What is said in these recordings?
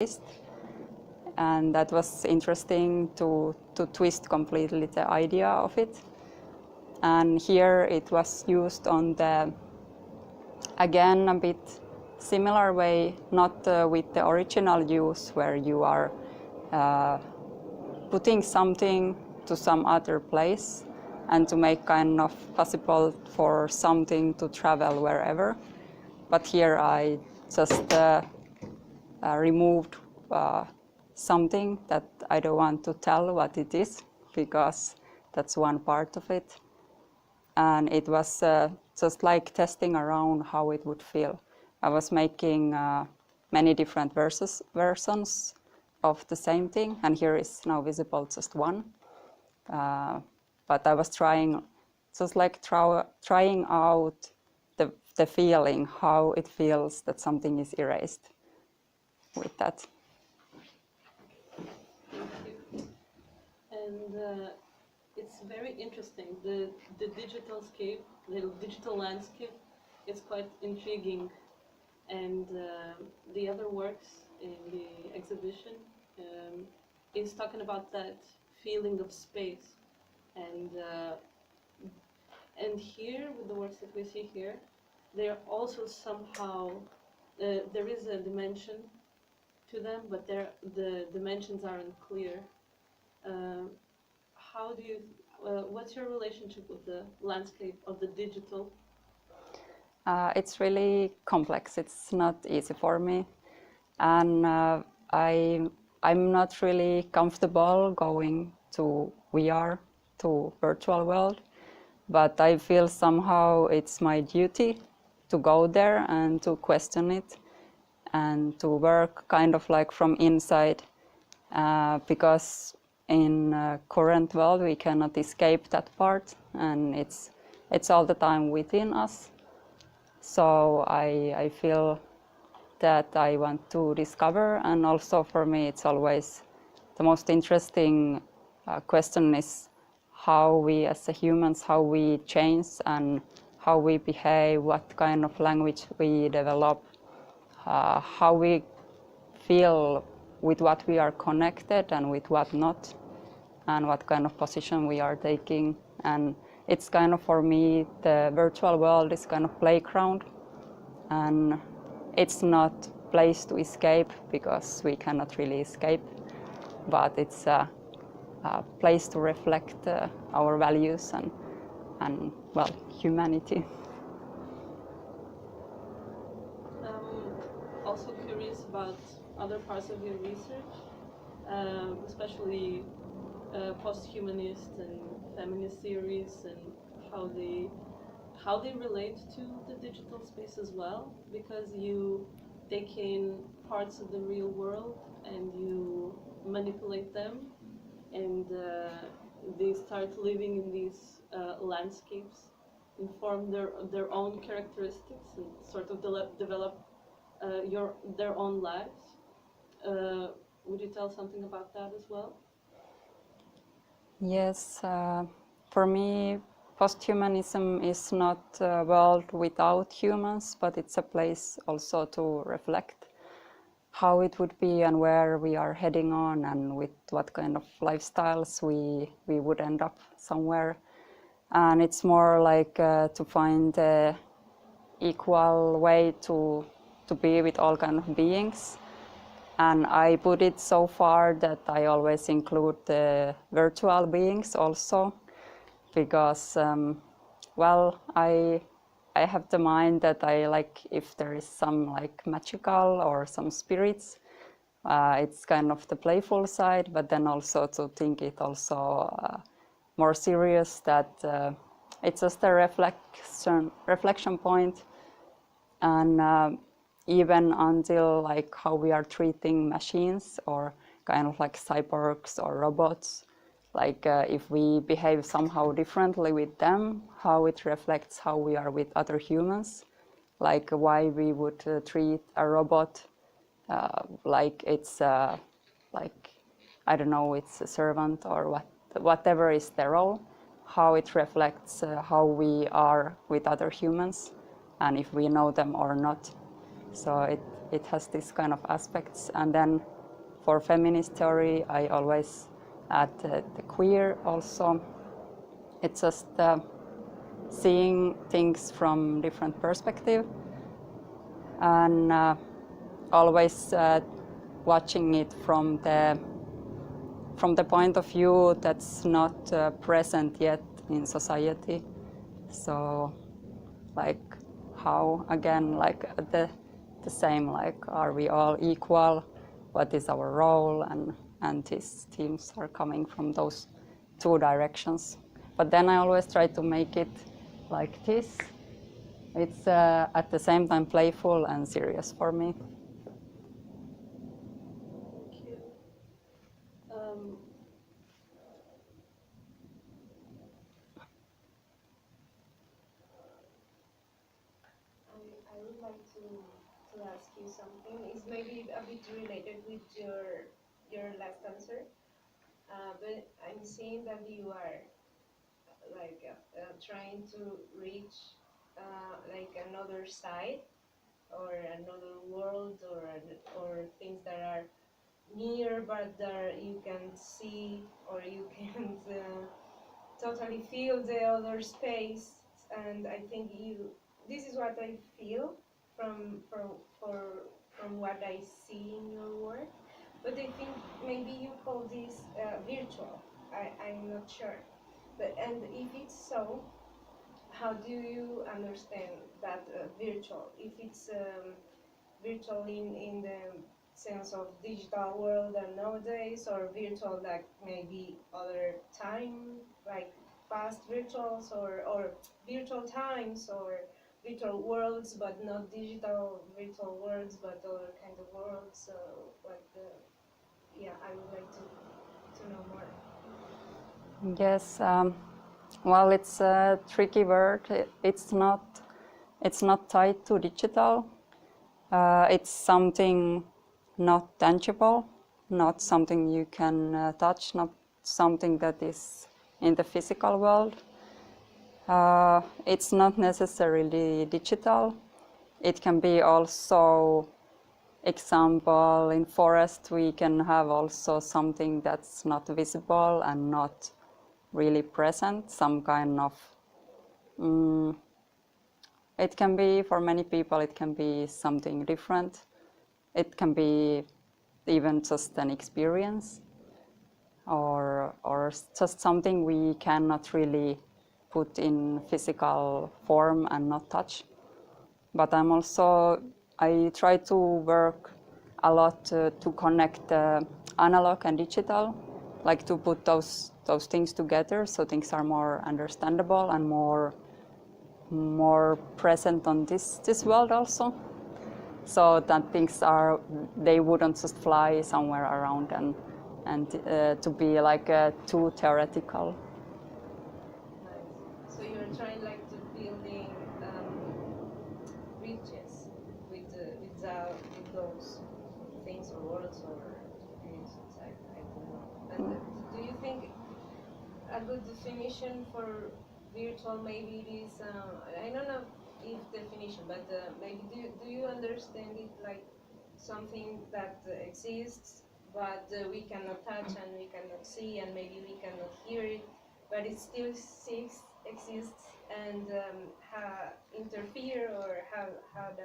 erased. And that was interesting to twist completely the idea of it. And here it was used on the, again, a bit similar way, not with the original use where you are putting something to some other place and to make kind of possible for something to travel wherever. But here I just removed something that I don't want to tell what it is, because that's one part of it. And it was just like testing around how it would feel. I was making many different versions of the same thing, and here is now visible just one. But I was trying, just like trying out the feeling, how it feels that something is erased with that. Thank you. And it's very interesting. The digital scape, the digital landscape, is quite intriguing. And the other works in the exhibition is talking about that feeling of space. And here, with the works that we see here, they are also somehow, there is a dimension to them, but the dimensions aren't clear. How do you, what's your relationship with the landscape of the digital? It's really complex. It's not easy for me, and I'm not really comfortable going to VR, to virtual world, but I feel somehow it's my duty to go there and to question it and to work kind of like from inside, because in current world we cannot escape that part, and it's all the time within us. So I feel that I want to discover, and also for me it's always the most interesting question is how we as humans, how we change and how we behave, what kind of language we develop, how we feel with what we are connected and with what not, and what kind of position we are taking. And it's kind of, for me, the virtual world is kind of playground, and it's not a place to escape because we cannot really escape, but it's a place to reflect our values and well, humanity. Also curious about other parts of your research, especially post-humanist and feminist theories, and how they relate to the digital space as well, because you take in parts of the real world and you manipulate them, and they start living in these landscapes and form their own characteristics and sort of develop their own lives. Would you tell something about that as well? Yes, for me, posthumanism is not a world without humans, but it's a place also to reflect how it would be and where we are heading on, and with what kind of lifestyles we would end up somewhere. And it's more like to find the equal way to be with all kind of beings. And I put it so far that I always include the virtual beings also, because, well, I have the mind that I like if there is some like magical or some spirits. It's kind of the playful side, but then also to think it also more serious, that it's just a reflection point, and even until like how we are treating machines or kind of like cyborgs or robots, like if we behave somehow differently with them, how it reflects how we are with other humans, like why we would treat a robot like it's like, I don't know, it's a servant or whatever is their role, how it reflects how we are with other humans and if we know them or not. So it has this kind of aspects. And then for feminist theory, I always add the queer also. It's just seeing things from different perspective, and always watching it from the point of view that's not present yet in society. So like how, again, like the same, like are we all equal, what is our role, and these themes are coming from those two directions. But then I always try to make it like this. It's at the same time playful and serious for me. Thank you. Um, I would like to ask you something. It's maybe a bit related with your last answer, but I'm seeing that you are like trying to reach like another side or another world or things that are near but that you can see or you can't totally feel the other space. And I think this is what I feel from from what I see in your work. But I think maybe you call this virtual. I'm not sure. But and if it's so, how do you understand that virtual? If it's virtual in the sense of digital world and nowadays, or virtual like maybe other time, like past virtuals, or virtual times, or virtual worlds, but not digital virtual worlds, but other kind of worlds. So like yeah, I would like to know more. Yes, well, it's a tricky word. It's not tied to digital. It's something not tangible, not something you can touch, not something that is in the physical world. It's not necessarily digital. It can be also, example, in forest we can have also something that's not visible and not really present, some kind of it can be, for many people, it can be something different. It can be even just an experience, or just something we cannot really put in physical form and not touch. But I try to work a lot to connect analog and digital, like to put those things together so things are more understandable and more present on this world also, so that things they wouldn't just fly somewhere around and to be like too theoretical. Nice. So you're trying like to building bridges with those things or words or experiences. I don't know. And do you think a good definition for virtual maybe it is I don't know if definition, but maybe do you understand it like something that exists but we cannot touch and we cannot see and maybe we cannot hear it, but it still exists and interfere or have had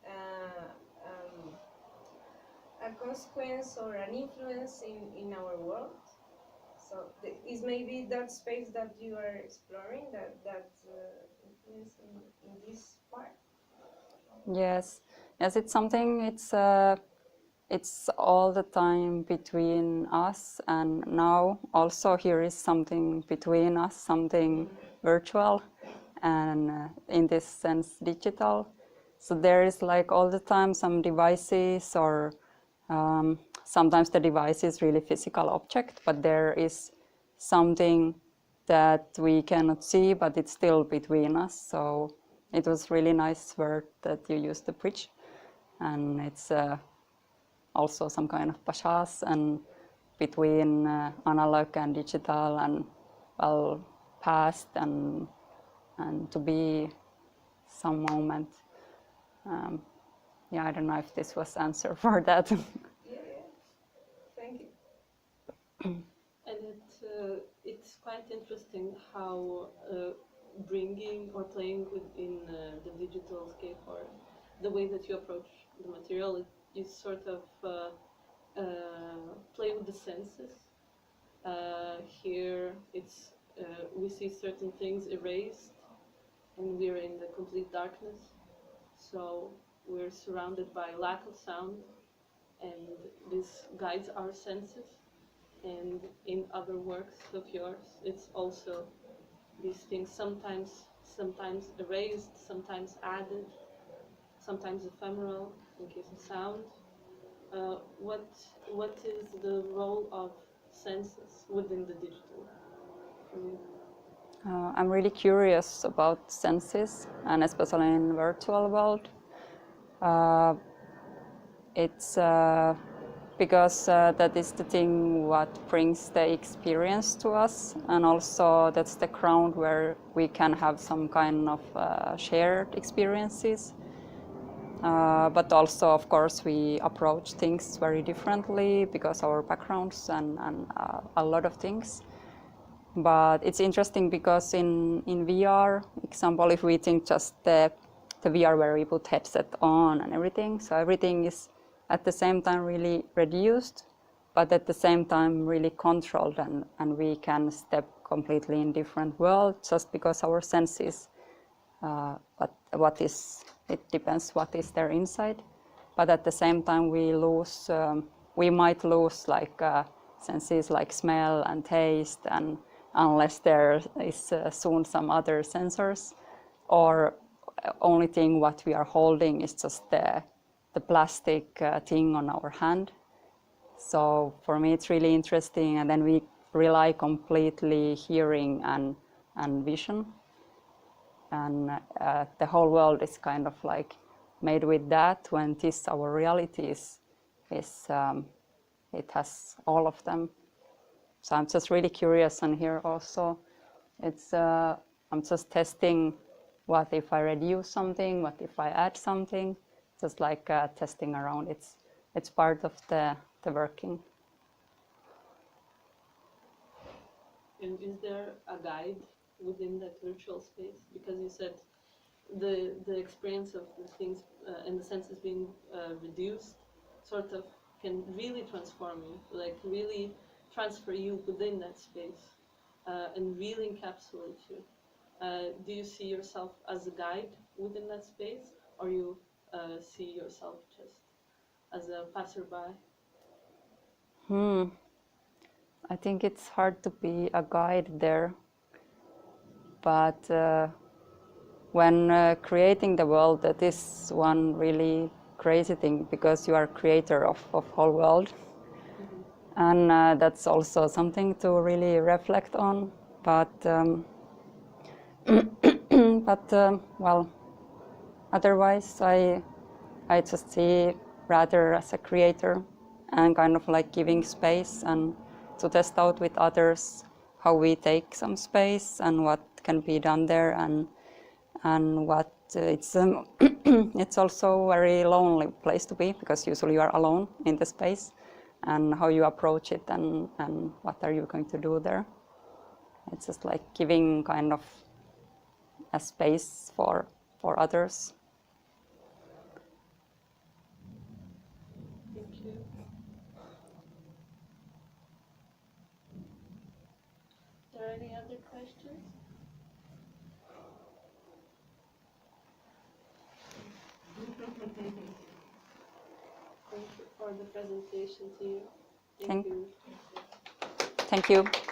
uh, um, a consequence or an influence in our world. So is maybe that space that you are exploring that influence in this part? Yes, yes, it's something. It's all the time between us, and now also here is something between us, something virtual, and in this sense digital. So there is like all the time some devices, or sometimes the device is really physical object, but there is something that we cannot see, but it's still between us. So it was really nice word that you used, the bridge, and it's also some kind of pashas and between analog and digital, and well, past and to be some moment. yeah, I don't know if this was answer for that. Yeah, thank you. And it's quite interesting how bringing or playing within the digital scape, or the way that you approach the material, you sort of play with the senses. Here, it's we see certain things erased, and we're in the complete darkness. So we're surrounded by lack of sound, and this guides our senses. And in other works of yours, it's also these things sometimes erased, sometimes added, sometimes ephemeral in case of sound. What is the role of senses within the digital for you? I'm really curious about senses, and especially in virtual world. It's because that is the thing what brings the experience to us, and also that's the ground where we can have some kind of shared experiences. But also, of course, we approach things very differently because our backgrounds and a lot of things. But it's interesting because in VR, example, if we think just the VR where we put headset on and everything, so everything is at the same time really reduced, but at the same time really controlled, and we can step completely in different world just because our senses, but what is, it depends what is there inside. But at the same time we might lose like senses like smell and taste, and unless there is soon some other sensors, or only thing what we are holding is just the plastic thing on our hand. So for me it's really interesting, and then we rely completely hearing and vision, and the whole world is kind of like made with that, when this our reality is it has all of them. So I'm just really curious, and here also it's I'm just testing what if I reduce something, what if I add something, just like testing around. It's part of the working. And is there a guide within that virtual space? Because you said the experience of the things and the senses being reduced sort of can really transform you, like really transfer you within that space and really encapsulate you. Do you see yourself as a guide within that space, or you see yourself just as a passerby? I think it's hard to be a guide there, but when creating the world, that is one really crazy thing, because you are creator of whole world. And that's also something to really reflect on. But well, otherwise I just see rather as a creator, and kind of like giving space and to test out with others how we take some space and what can be done there, and what it's it's also a very lonely place to be, because usually you are alone in the space, and how you approach it, and what are you going to do there. It's just like giving kind of a space for others. Thank you. Are there any other questions? Thank you for the presentation, Tiio. Thank you. Thank you.